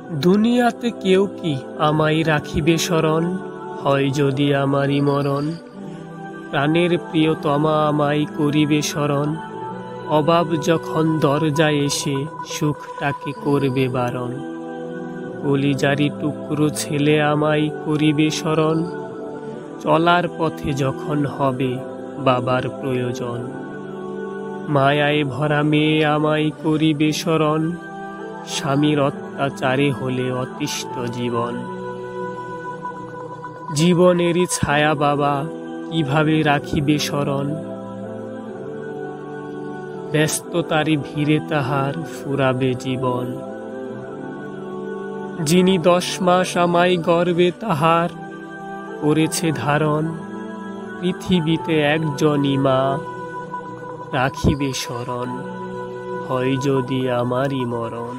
দুনিয়াতে কেউ কি আমায় রাখিবে স্মরণ, হয় যদি আমারই মরণ। প্রাণের প্রিয়তমা আমায় করিবে স্মরণ, অভাব যখন দরজায় এসে সুখটাকে করবে বারণ। কলিজারি টুকরো ছেলে আমায় করিবে স্মরণ, চলার পথে যখন হবে বাবার প্রয়োজন। মায়ায় ভরা মেয়ে আমায় করিবে স্মরণ, স্বামীর অত্যাচারে হলে অতিষ্ঠ জীবন। জীবনেরই ছায়া বাবা কিভাবে রাখিবে স্মরণ, ব্যস্ততারই ভিড়ে তাহার ফুরাবে জীবন। যিনি 10 মাস আমায় গর্ভে তাহার করেছে ধারণ, পৃথিবীতে একজনই মা রাখিবে স্মরণ, হয় যদি আমারই মরণ।